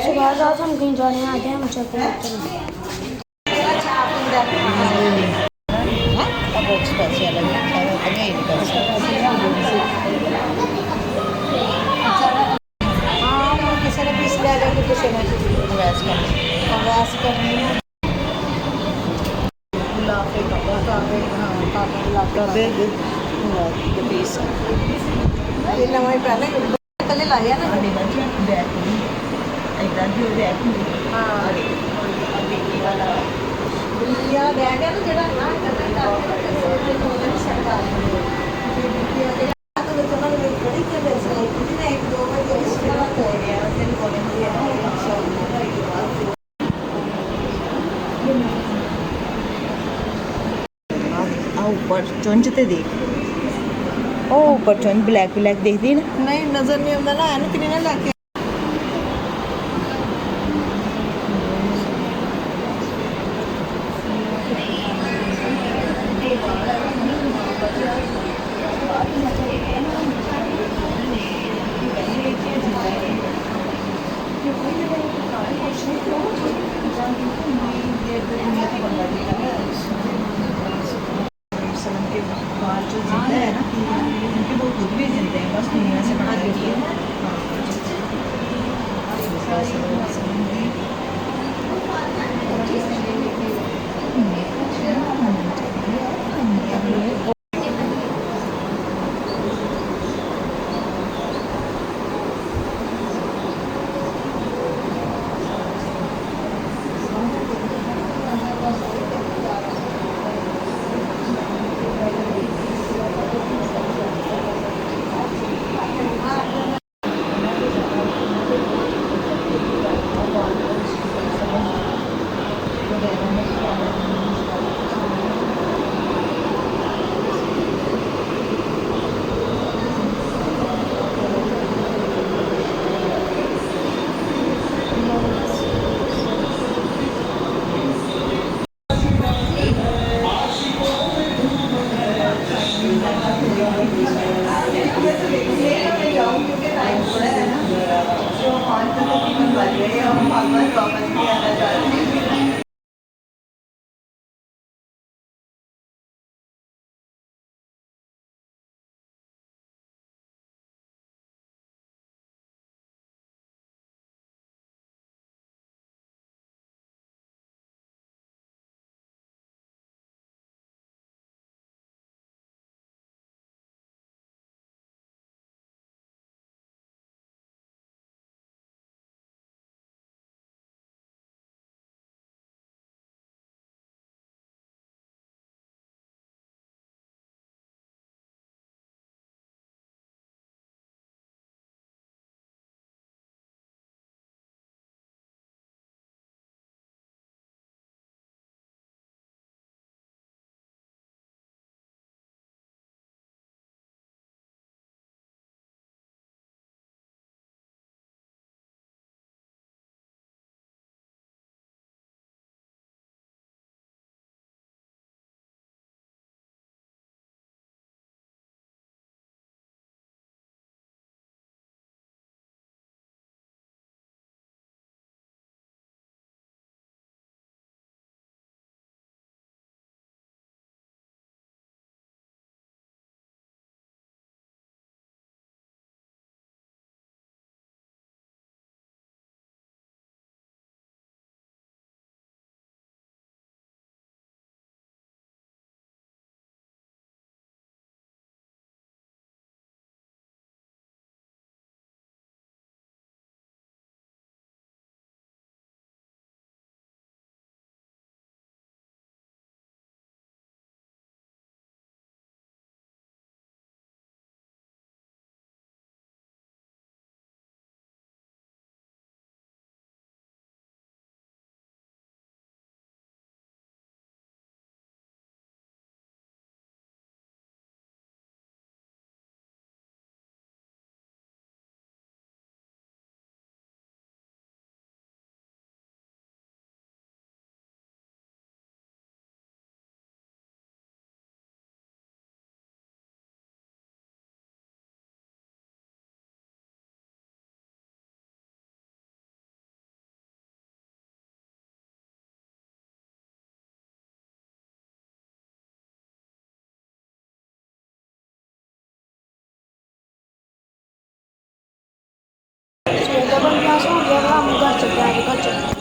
सुबह रात हम कहीं जाने आ गए हम चलते हैं Apa spesial lagi? Sarapannya ini kan. Bisa lebih sedara gitu sih mas. Bereskan. Bereskan ini. Lape kapal kafe, kafe the piece. Ini namanya pernah kali lah ya na. Ada lagi yang bag ini. Ada lagi bag ini. Ada. Ya bag itu jadi ना करता है तो नहीं सकता है तो चलो मैं बड़ी के वैसे इतने एक दो बजे इसके बाद हो गया फिर बोलेंगे आ ऊपर चुंझ ते देख ओ ऊपर चुंझ ब्लैक ब्लैक देख दी ना नहीं नजर नहीं आंदा ना एन किने लेके जो जिंदा है ना उनके वो खुद भी जिंदे हैं बस दुनिया से बना देती है ਬਸ ਹੋ ਗਿਆ ਕੰਮ ਘਰ ਚ ਪਿਆਰ ਕਰ ਚ